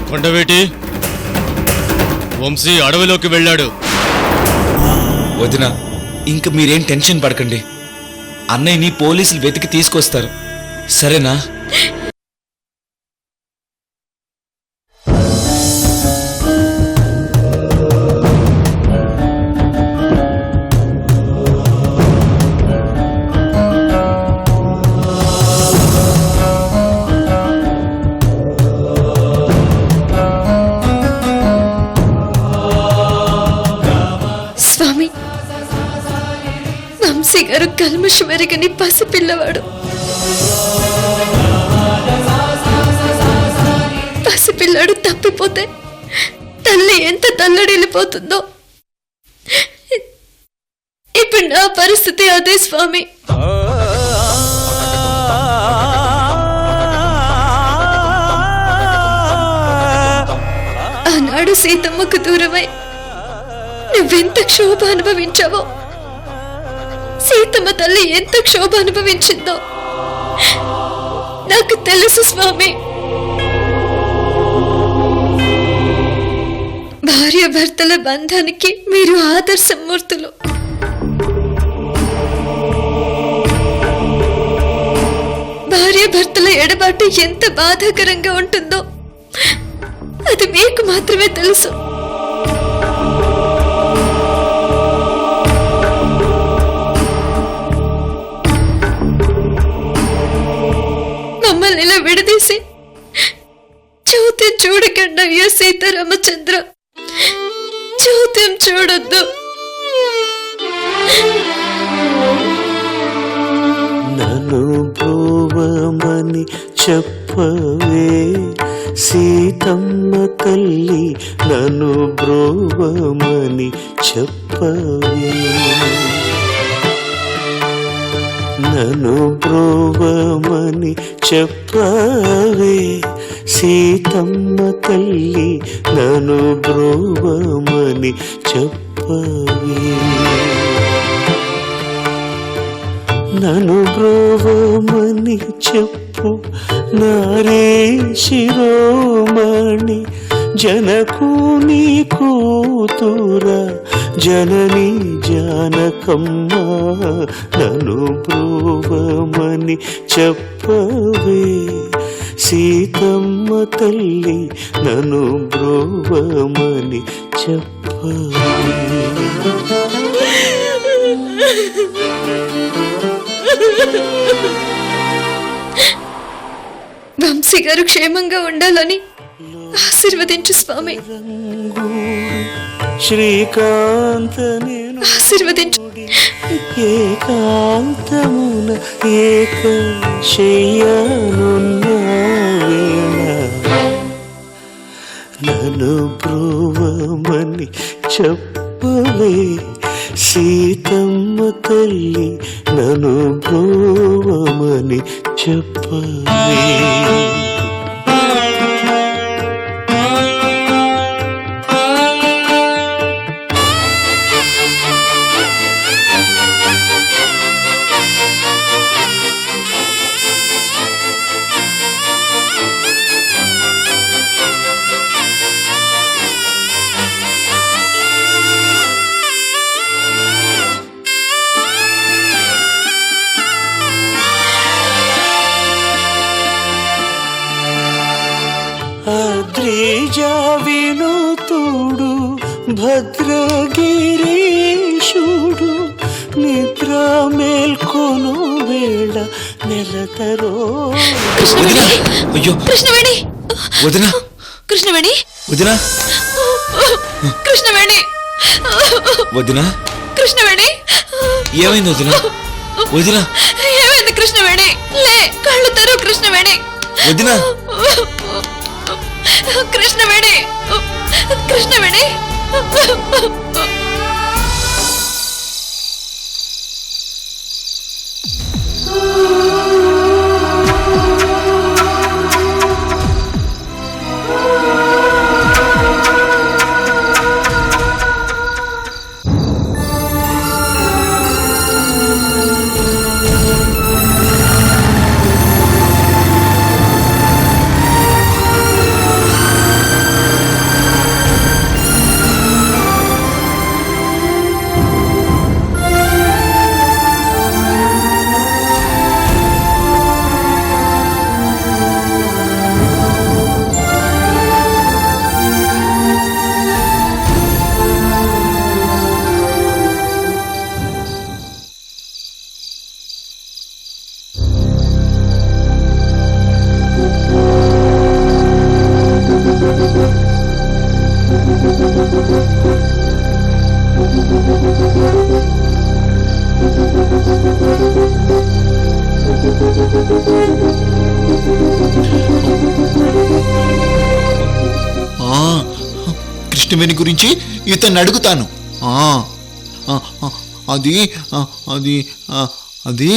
కొండవేటి వంశీ అడవిలోకి వెళ్ళాడు. వదిన, ఇంక మీరేం టెన్షన్ పడకండి. అన్నయ్యని పోలీసులు వెతికి తీసుకొస్తారు, సరేనా? వంశీ గారు కల్మషమెరగని పసిపిల్లవాడు. పసిపిల్లాడు తప్పిపోతే తల్లి ఎంత తల్లడిల్లిపోతుందో, ఇప్పుడు నా పరిస్థితి అదే స్వామి. ఆనాడు సీతమ్మకు దూరమై నువ్వెంత క్షోభ అనుభవించావో, సీతమ్మ తల్లి ఎంత క్షోభ అనుభవించిందో నాకు తెలుసు స్వామి. భార్య భర్తల బంధానికి మీరు ఆదర్శమూర్తులు. భార్య భర్తల ఎడబాటు ఎంత బాధాకరంగా ఉంటుందో అది మీకు మాత్రమే తెలుసు. మమ్మల్ని ఇలా విడదీసి చౌత్యం చూడకండి అయ్యా సీతారామచంద్ర, చౌత్యం చూడొద్దు. నన్ను బ్రోవమని చెప్పవే సీతమ్మ తల్లి, నన్ను బ్రోవమని చెప్పవే, నన్ను బ్రోవమని చెప్పవే సీతమ్మ తల్లి, నన్ను బ్రోవమని చెప్పవే, నన్ను బ్రోవమని చెప్పు నారే శిరోమణి, జనకుని కూతుర జనని జానకమ్మ, నన్ను బ్రోవమని చెప్పవే సీతమ్మ తల్లి, నన్ను బ్రోవమని చెప్పవే. వంశీ గారు క్షేమంగా ఉండాలని ఆశీర్వదించు స్వామి. శ్రీకాంత ఆశీర్వదించు. ఏకాంతమున ఏక శయ్యానున్న వేళ, నన్ను బ్రోవమని చెప్పవే సీతమ్మ తల్లి, నన్ను బ్రోవమని చెప్పవే. వినుతుడు భద్రగిరీశుడు, నిద్ర మేల్కొను వేళ నెలతరో. అయ్యో కృష్ణవేణి, వదినా, కృష్ణవేణి, వదినా, కృష్ణవేణి, వదినా, కృష్ణవేణి, ఏమైంది వదినా? వదినా, ఏమైంది కృష్ణవేణి? లే, కళ్ళు తెరు కృష్ణవేణి. వదినా, కృష్ణవేణి, కృష్ణవేణి. కృష్ణవేణి గురించి ఇతన్ని అడుగుతాను. అది అది అది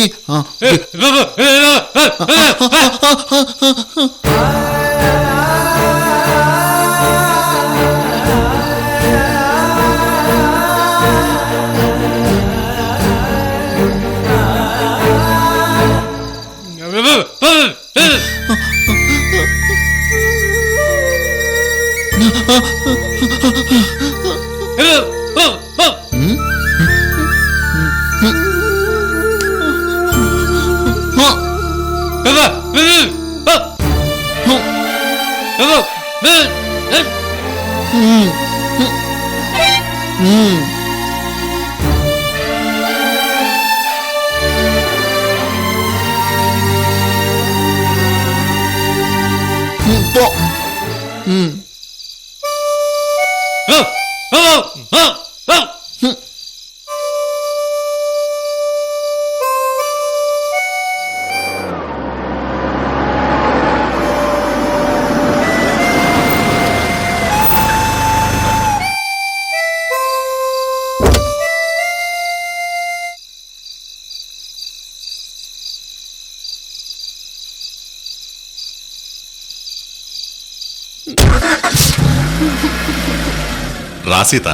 రాసీత,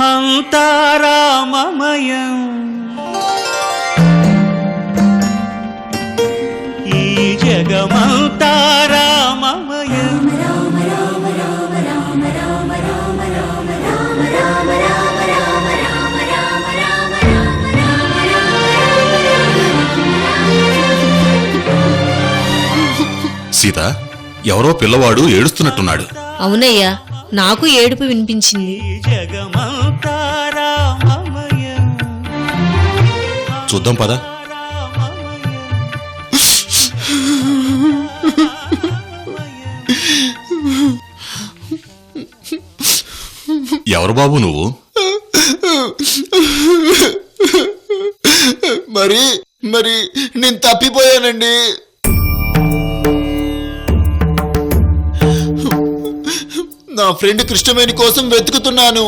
అంతారామమయం ఈ జగమంతారామమయం. సీత, ఎవరో పిల్లవాడు ఏడుస్తున్నట్టున్నాడు. అవునయ్యా, నాకు ఏడుపు వినిపించింది. ఈ జగమంతారామమయం. చూద్దాం పద. ఎవరు బాబు నువ్వు? మరి మరి నేను తప్పిపోయానండి. నా ఫ్రెండ్ కృష్ణవేణి కోసం వెతుకుతున్నాను.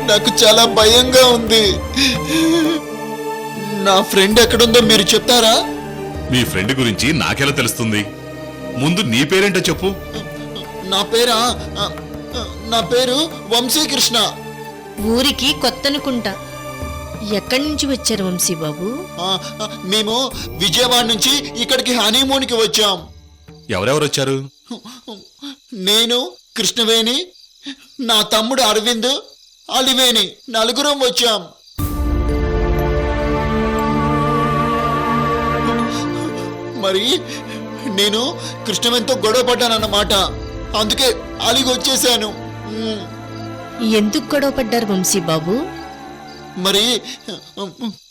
నాకు చాలా భయంగా ఉంది. నా ఫ్రెండ్ ఎక్కడుందో మీరు చెప్తారా? మీ ఫ్రెండ్ గురించి నాకెలా తెలుస్తుంది? ముందు నీ పేరేంటో చెప్పు. నా పేరు వంశీకృష్ణ. ఊరికి కొత్తనుకుంటా. ఎక్కడి నుంచి వచ్చారు వంశీబాబు? మేము విజయవాడ నుంచి ఇక్కడికి హనీమూన్కి వచ్చాం. ఎవరెవరు వచ్చారు? నేను, కృష్ణవేణి, నా తమ్ముడు అరవింద్, అలివేణి, నలుగురం వచ్చాం. మరి నేను కృష్ణవేణితో గొడవ పడ్డానన్నమాట. అందుకే అలిగి వచ్చేసాను. ఎందుకు గొడవ పడ్డారు వంశీబాబు? మరి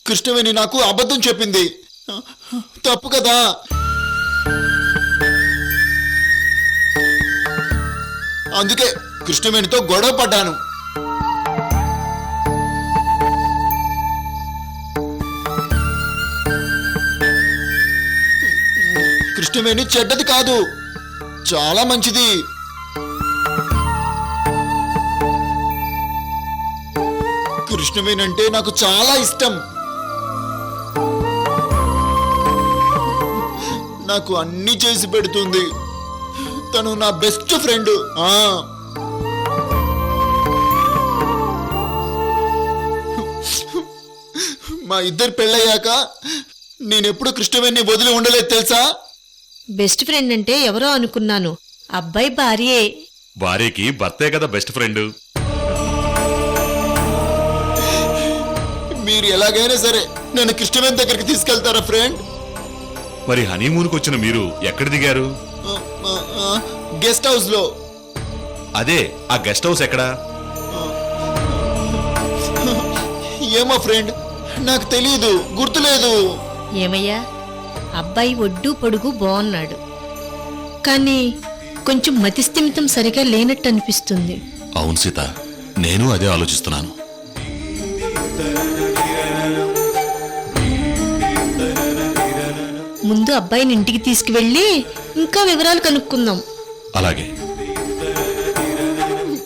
కృష్ణవేణి నాకు అబద్ధం చెప్పింది. తప్పు కదా. అందుకే కృష్ణవేణితో గొడవ పడ్డాను. కృష్ణవేణి చెడ్డది కాదు, చాలా మంచిది. కృష్ణవేణి అంటే నాకు చాలా ఇష్టం. నాకు అన్ని చేసి పెడుతుంది. తను నా బెస్ట్ ఫ్రెండ్. మా ఇద్దరు పెళ్ళయ్యాక నేనెప్పుడు కృష్ణవేణిని వదిలి ఉండలేదు తెలుసా? బెస్ట్ ఫ్రెండ్ అంటే ఎవరో అనుకున్నాను. అబ్బాయి భార్యే. భార్యకి భర్తే కదా బెస్ట్ ఫ్రెండ్. మీరు ఎలాగైనా సరే నన్ను కృష్ణవేణి దగ్గరికి తీసుకెళ్తారా ఫ్రెండ్? మరి హనీమూన్కి వచ్చిన మీరు ఎక్కడ దిగారు? గెస్ట్ హౌస్ లో. అదే, ఆ గెస్ట్ హౌస్ ఎక్కడా? ఏమో ఫ్రెండ్, నాకు తెలియదు, గుర్తులేదు. ఏమయ్యా, అబ్బాయి ఒడ్డు పొడుగు బాగున్నాడు. కానీ కొంచెం మతిస్థిమితం సరిగా లేనట్టు అనిపిస్తుంది. అవును సీత, నేను అదే ఆలోచిస్తున్నాను. ముందు అబ్బాయిని ఇంటికి తీసుకువెళ్ళి ఇంకా వివరాలు కనుక్కుందాం. అలాగే.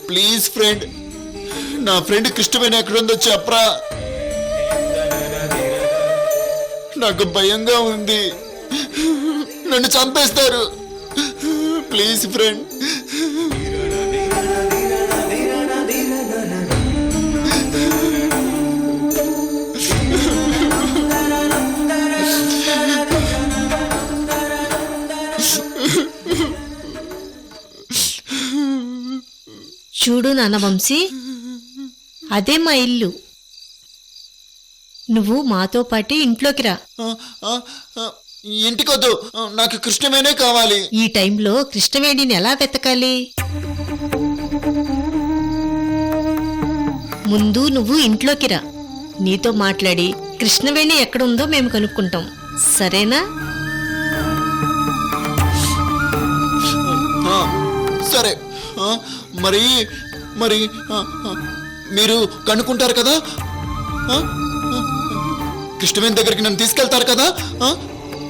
ప్లీజ్ ఫ్రెండ్, నా ఫ్రెండ్ కృష్ణవేణి ఎక్కడుందో చెప్పరా. నాకు భయంగా ఉంది, నన్ను చంపేస్తారు. Please friend. చూడు నాన్న వంశీ, అదే మా ఇల్లు. నువ్వు మాతో పాటు ఇంట్లోకి రా. ఇంటికొద్దు, నాకు కృష్ణవేణే కావాలి. ఈ టైంలో కృష్ణవేణిని ఎలా వెతకాలి? ముందు నువ్వు ఇంట్లోకి రా. నీతో మాట్లాడి కృష్ణవేణి ఎక్కడుందో మేము కనుక్కుంటాం, సరేనా? సరే. మరి మరి మీరు కనుక్కుంటారు కదా, కృష్ణవేణి దగ్గరికి నన్ను తీసుకెళ్తారు కదా?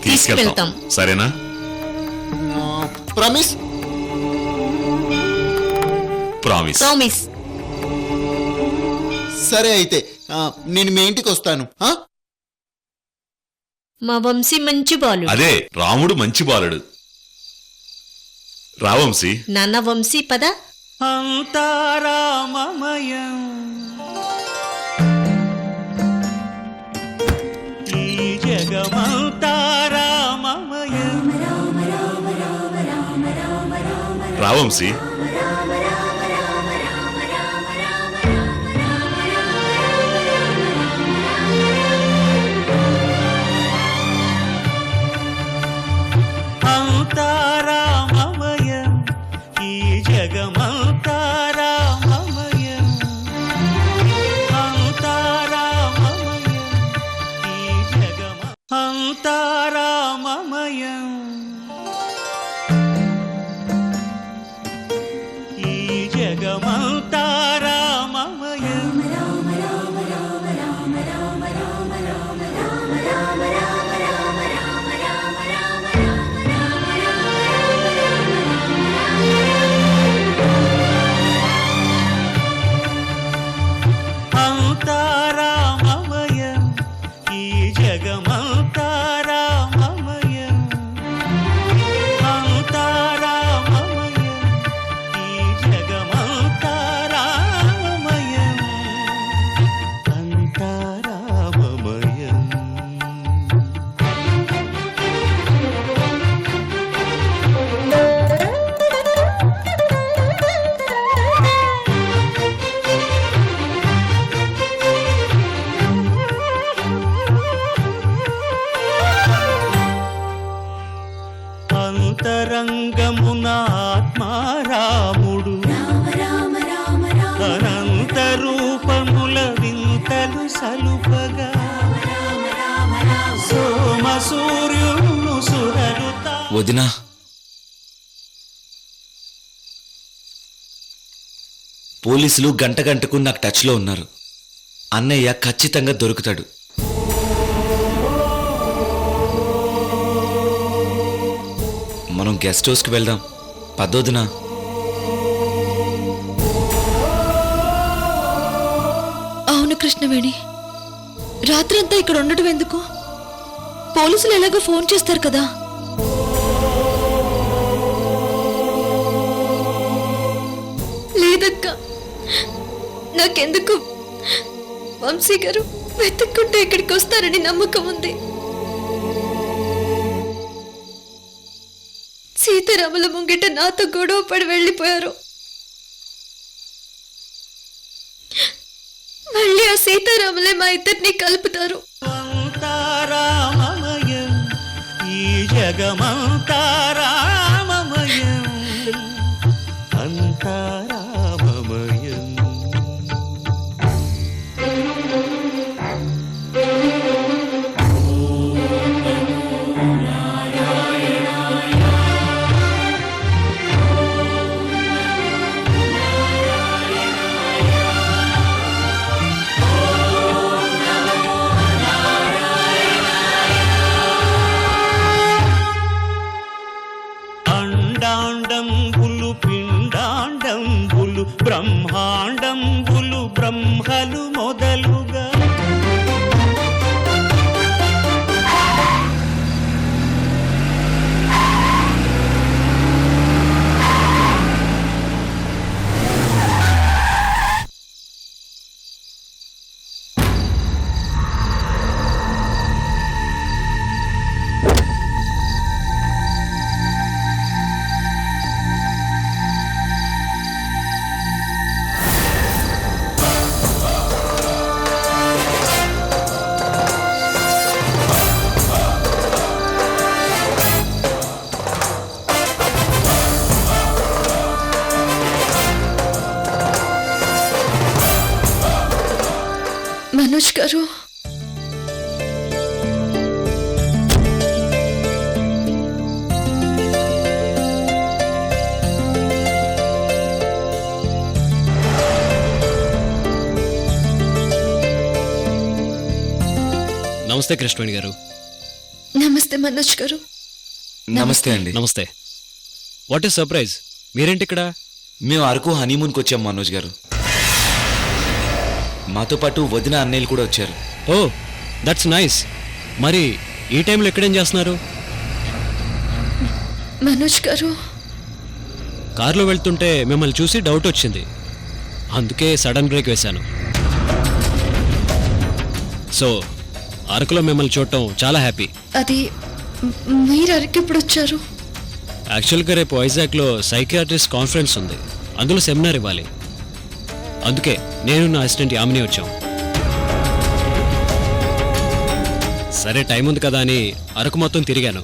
తీసుకెళ్తాం. సరేనా? ప్రామిస్? ప్రామిస్. ప్రామిస్. సరే అయితే నేను మీ ఇంటికి వస్తాను. మా వంశీ మంచి బాలుడు. అదే, రాముడు మంచి బాలుడు. రావంశీ. నాన్న వంశీ పద. అంతారామమయం ఈ జగమంతారామమయం. రావంశీ. అంతారామమయం ఈ జగమంతారామమయం. అంతారామమయం ఈ అంతారామమయం ఈ జగమంతారామమయం. అంతారామమయం ఈ జగమంతారామమయం. అంతారామమయం ఈ జగమంతారామమయం. అంతారామమయం. అంతరంగమున ఆత్మారాముడు అనంత రూపముల వింతలు సలుపగా సోమ సూర్యుడు సురలుతా. వదినా, పోలీసులు గంట గంటకు నాకు టచ్లో ఉన్నారు. అన్నయ్య ఖచ్చితంగా దొరుకుతాడు. మనం గెస్ట్ హౌస్కి వెళ్దాం పద్దొదినా. అవును కృష్ణవేణి, రాత్రంతా ఇక్కడ ఉండటం ఎందుకు? పోలీసులు ఎలాగో ఫోన్ చేస్తారు కదా. లేదక్క, నాకెందుకు వంశీ గారు వెతుక్కుంటే ఇక్కడికి వస్తారని నమ్మకం ఉంది. సీతారాముల ముంగిట నాతో గొడవ పడి వెళ్ళిపోయారు. మళ్ళీ ఆ సీతారాములే మా ఇద్దరిని కలుపుతారు. అంతారామమయం ఈ జగమంతారామమయం. అంతారామమయం. బ్రహ్మాండంబులు బ్రహ్మలు మొదలుగా మనోజ్ గారు, నమస్తే కృష్ణవేణి గారు. నమస్తే మనోజ్ గారు. నమస్తే అండి. నమస్తే. వాట్ ఈస్ సర్ప్రైజ్, మీరేంటి ఇక్కడ? మేము అరకు హనీమూన్కి వచ్చాం మనోజ్ గారు. మాతో పాటు వదిన అన్నయ్యలు కూడా వచ్చారు. ఓ, దట్స్ నైస్. మరి ఈ టైంలో ఎక్కడేం చేస్తున్నారు? మనోజ్ గారు, కారులో వెళ్తుంటే మిమ్మల్ని చూసి డౌట్ వచ్చింది, అందుకే సడన్ బ్రేక్ వేశాను. సో అరకులో మిమ్మల్ని చూడటం చాలా హ్యాపీ. అది మీరు అరకు ఎప్పుడు వచ్చారు? యాక్చువల్గా రేపు వైజాగ్లో సైకియాట్రిస్ట్ కాన్ఫరెన్స్ ఉంది, అందులో సెమినార్ ఇవ్వాలి. అందుకే నేను నా అసిస్టెంట్ యామిని వచ్చాం. సరే టైం ఉంది కదా అని అరకు మొత్తం తిరిగాను.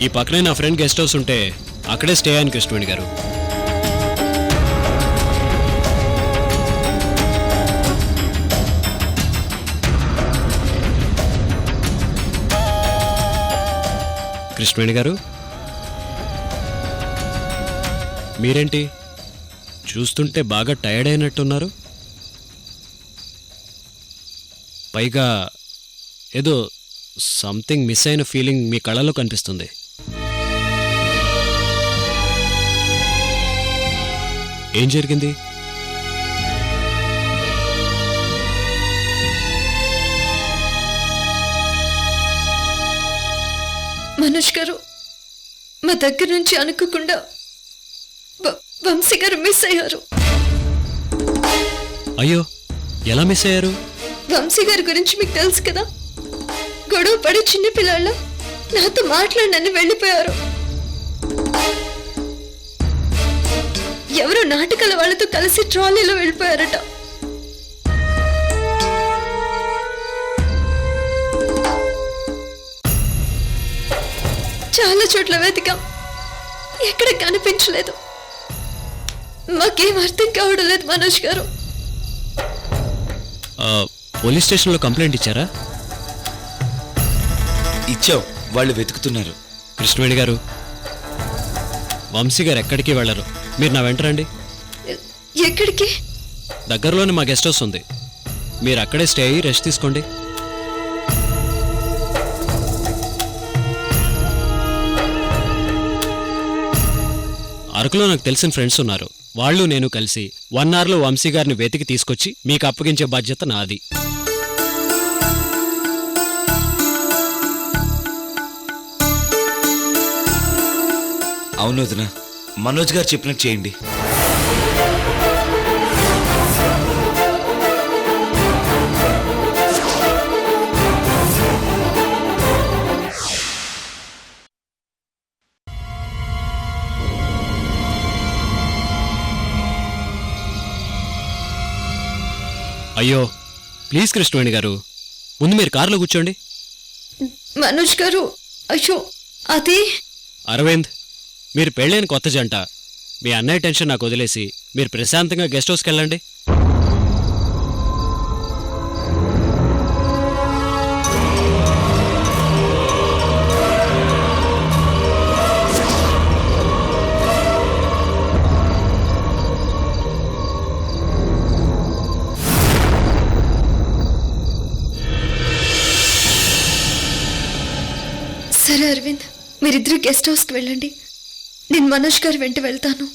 ఈ పక్కనే నా ఫ్రెండ్ గెస్ట్ హౌస్ ఉంటే అక్కడే స్టే అయ్యాను కృష్ణవేణి గారు. కృష్ణవేణి గారు, మీరేంటి చూస్తుంటే బాగా టైర్డ్ అయినట్టున్నారు? పైగా ఏదో సంథింగ్ మిస్ అయిన ఫీలింగ్ మీ కళ్ళలో కనిపిస్తుంది. ఏం జరిగింది? మనోజ్ గారు, మా దగ్గర నుంచి అనుకోకుండా వంశీ గారు మిస్ అయ్యారు. అయ్యో, ఎలా మిస్ అయ్యారు? వంశీ గారి గురించి మీకు తెలుసు కదా, గొడవ పడి చిన్నపిల్లాళ్ళ నాతో మాట్లాడనని వెళ్ళిపోయారు. ఎవరో నాటకాల వాళ్ళతో కలిసి ట్రాలీలో వెళ్ళిపోయారట. చాలా చోట్ల వెతికాం, ఎక్కడ కనిపించలేదు. మాకేం అర్థం కావడం లేదు మనోజ్ గారు. పోలీస్ స్టేషన్లో కంప్లైంట్ ఇచ్చారా? ఇచ్చావు, వాళ్ళు వెతుకుతున్నారు. కృష్ణవేణి గారు, వంశీ గారు ఎక్కడికి వెళ్ళరు, మీరు నా వెంట రండి. ఎక్కడికి? దగ్గరలోనే మా గెస్ట్ హౌస్ ఉంది, మీరు అక్కడే స్టే అయ్యి రెస్ట్ తీసుకోండి. అరకులో నాకు తెలిసిన ఫ్రెండ్స్ ఉన్నారు, వాళ్ళు నేను కలిసి 1 అవర్లో వంశీ గారిని వెతికి తీసుకొచ్చి మీకు అప్పగించే బాధ్యత నాది. అవును వదిన, మనోజ్ గారు చెప్పినట్టు చేయండి. అయ్యో ప్లీజ్ కృష్ణవేణి గారు, ముందు మీరు కారులో కూర్చోండి. మనోజ్ గారు, అయ్యో అది అరవింద్, మీరు పెళ్ళైన కొత్త జంట, మీ అన్నయ్య టెన్షన్ నాకు వదిలేసి మీరు ప్రశాంతంగా గెస్ట్ హౌస్కి వెళ్ళండి. సరే అరవింద్, మీరిద్దరూ గెస్ట్ హౌస్కి వెళ్ళండి, నేను మనోజ్ గారి వెంట వెళ్తాను.